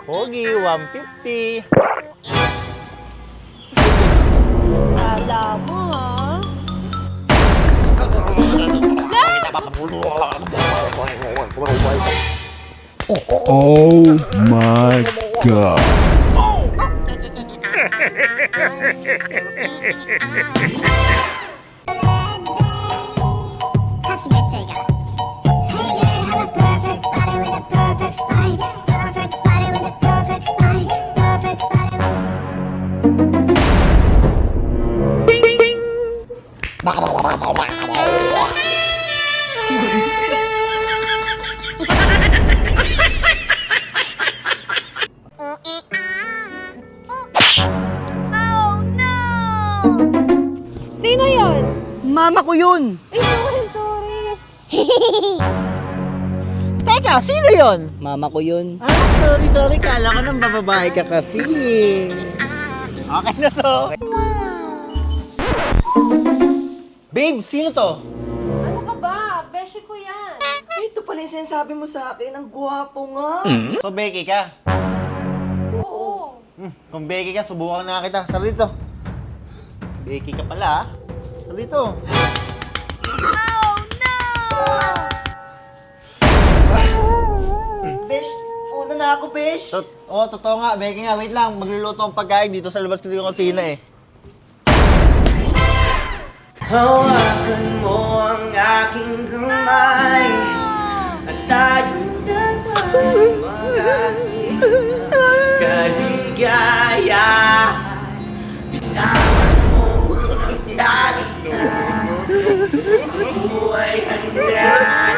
Pogi, 150. Alam mo, ha? Oh my god. 다시 맺자이가. Hey girl, have a perfect body with a perfect spine. Perfect body with a perfect spine. Perfect body. Sino yun? Mama ko yun! Ay, sorry. Teka, sino yun? Mama ko yun. Sorry. Kala ko nang bababae ka kasi. Okay na to. Babe, sino to? Ano ka ba? Beshi ko yan. Ito pala yung sinasabi mo sa akin. Ang gwapo nga. So, Becky ka? Oo. Kung Becky ka, subukan na kita. Tara dito. Becky ka pala, ha? Tara dito. Besh, una na ako, Besh. Totoo nga. Becky nga, wait lang. Magluluto ang pagkain dito sa labas kasi yung kusina eh. Hawakan mo ang aking kamay at tayong dalawa magkasing kaligaya. Bitawan mo ang salita, buhay hanggan.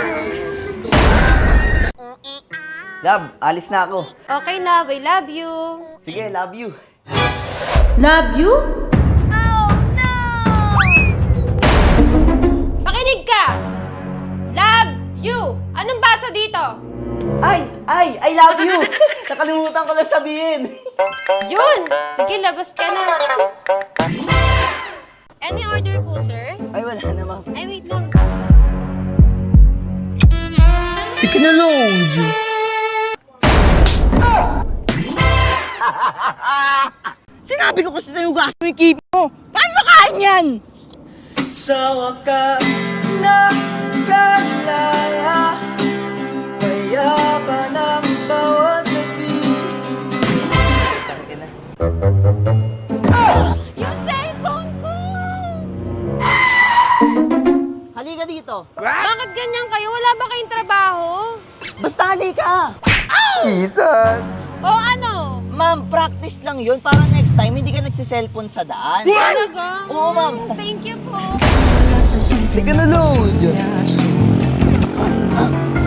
Love, alis na ako. Okay, love. I love you. Sige, love you. Love you? Pakinig ka! Love you! Anong basa dito? I love you. Nakalimutan ko lang sabihin. Yun! Sige, labas ka na. Any order po, sir? Ay, wala na, ma'am. Ay, wait lang. Tika na, load. Sinabi ko kasi sa'yo gas mo yung kipi mo. Paano makain yan? Sa wakas nakalaya, payapan ang bawat gabi. Yung cellphone ko! Halika dito. Bakit ganyan kayo? Wala ba kayong trabaho? Basta halika. Isan. O ano? Ma'am, practice lang yun para next time hindi ka nagsiselfon sa daan. Talaga? Oo, ma'am. Thank you po. Tika na, load.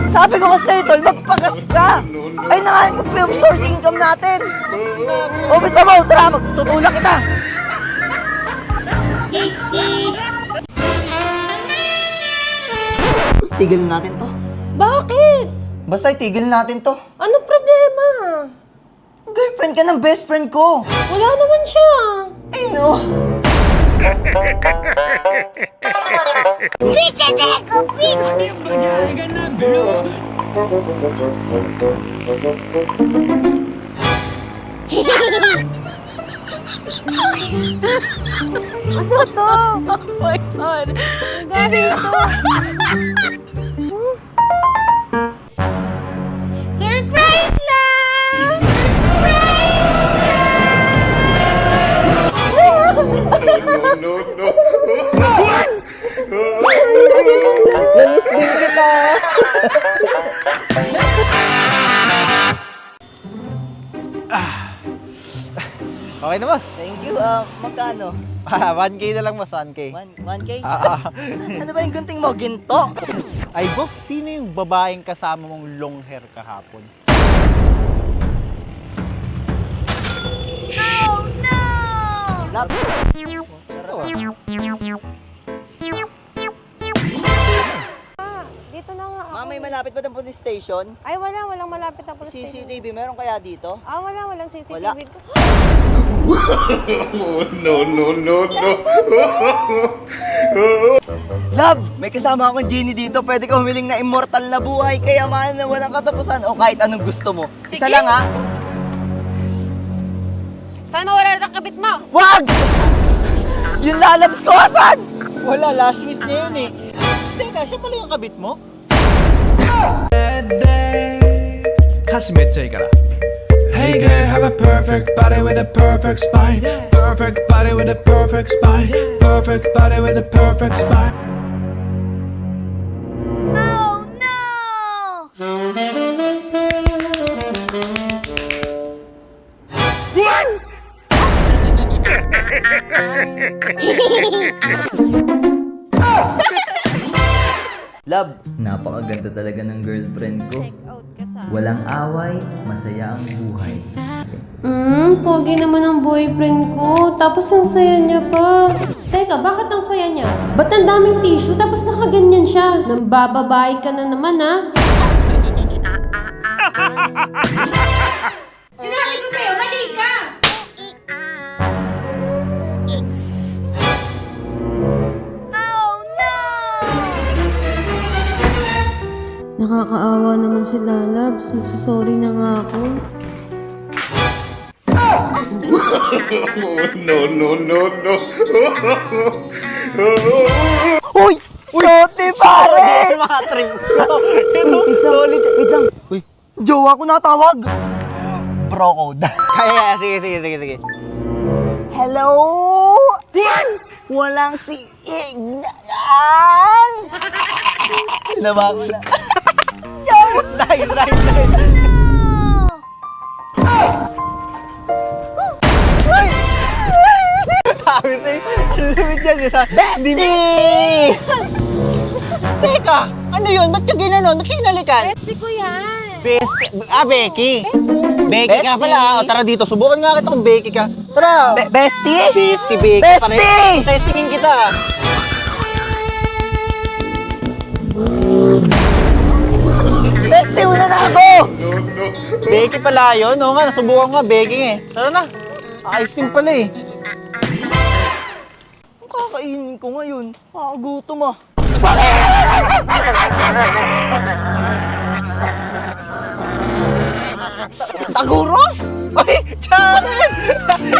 Sabi ko kasi sa'yo, tol, magpagas ka. Ay, nangahan ko film source income natin. O, bisa mo, tara, magtutulak kita. Tigil natin to. Bakit? Basta itigil natin to. Anong problema? Girlfriend ka ng best friend ko. Wala naman siya. Ay, no. Ano to? Oh my God. Ang galing to. Surprise lang! Namiss din kita. Okay na, boss. Thank you. Magkano? 1K na lang, boss. 1K. 1K? Ah, Ano ba yung gunting mo? Ginto? Ay, boss, sino yung babaeng kasama mong long hair kahapon? Love. Dito na nga ako. Ma'am, may malapit ba ng police station? Ay, walang malapit na police station. CCTV, meron kaya dito? Walang CCTV. Wala. Love, may kasama akong genie dito. Pwede ka humiling na immortal na buhay, kayamanan na walang katapusan, o kahit anong gusto mo. Sige. Isa lang ha. Saan mawala na ang kabit mo? Wag! Yung lalabs ko, asan? Wala, last wish niya yun eh. Teka, siya pala yung kabit mo? 歌詞めっちゃいいから Hey girl, have a perfect body with a perfect spine Perfect body with a perfect spine Perfect body with a perfect spine Oh no! Love, napakaganda talaga ng girlfriend ko. Check out ka sa... Walang away, masaya ang buhay. Pogi naman ang boyfriend ko. Tapos ang saya niya pa. Teka, bakit ang saya niya? Ba't ang daming tissue tapos nakaganyan siya? Nambababae ka na naman, ha? Sinabi ko sa'yo, mali ka! Nakakaawa naman si Lalabs. Magsasorry na nga ako. Uy! Sote, pare! Mga trip ko. Solid. Wait lang. Uy. Jowa ko natawag. Bro code. Kaya, sige. Hello? Walang signal. Nabak. Dahil. Sabi na ang limit yan. Bestie! Teka, ano yun? Ba't ka ginanon? Ba't kinalikan? Bestie ko yan. Becky. Becky ka pala. O, tara dito. Subukan nga kita kung Becky ka. Tara. Bestie? Becky. Bestie! Testingin kita. Bestie, una na ako! Becky pala yun. Oo nga, nasubukan nga. Becky eh. Tara na. Ice cream pala eh. Ang kakainin ko ngayon. Gutom ah. Taguro? Ay, Jared!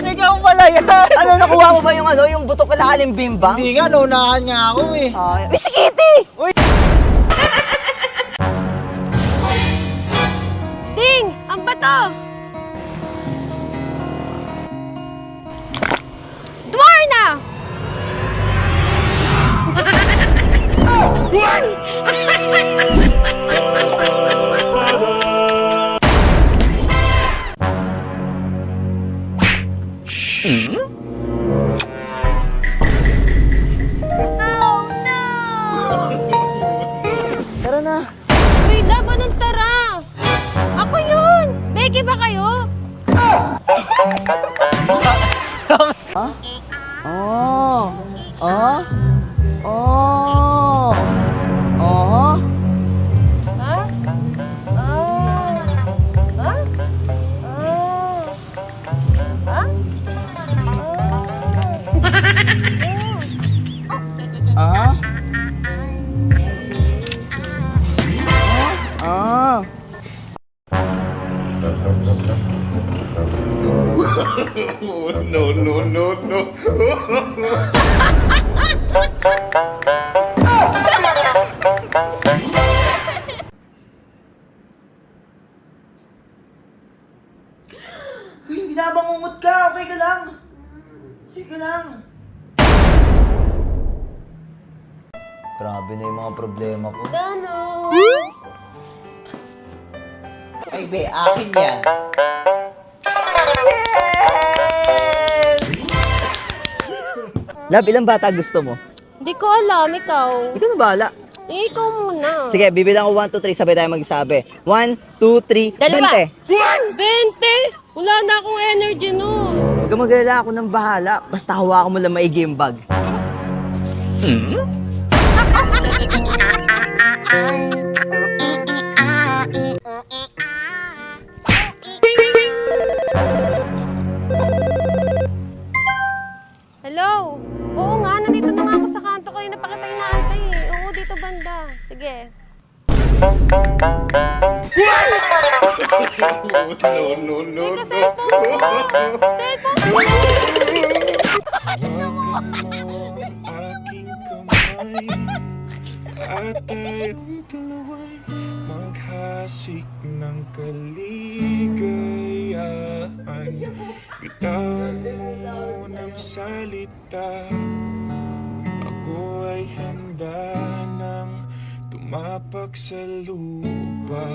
Ikaw pala yan. Ano, nakuha mo ba yung butok kalalim bimbang? Hindi nga, naunahan nga ako eh. Uy, si Kitty! Uy! Ding! Ang bato! Dwarna! Tara na. Uy, laban ng tara! Ako yun! Becky ba kayo? Oh. Oh. Ha? Ha? Ah? Ah. Uy, binabangungot ka. Okay ka lang. Grabe na yung mga problema ko. Danos! Ay, be, akin yan. Love, ilang bata gusto mo? Di ko alam, ikaw. Ikaw na bahala. Ikaw muna. Sige, bibilang ko 1, 2, 3, sabay tayo magsabi. 1, 2, 3, Dalawa. 20. 20? Wala na akong energy nun. Huwag ka mag-alala, ako nang bahala. Basta hawakan mo lang maigi yung bag. Hello? Oo nga, nandito na nga ako sa kanto kayo. Napakita yung naantay eh. Oo, dito banda. Sige. Teka, cellphone ko! Cellphone ko! aking kamay at tayong dalawa'y maghasik ng kaligayahan. Bitawan mo munang salita, ako ay handa nang tumapak sa lupa.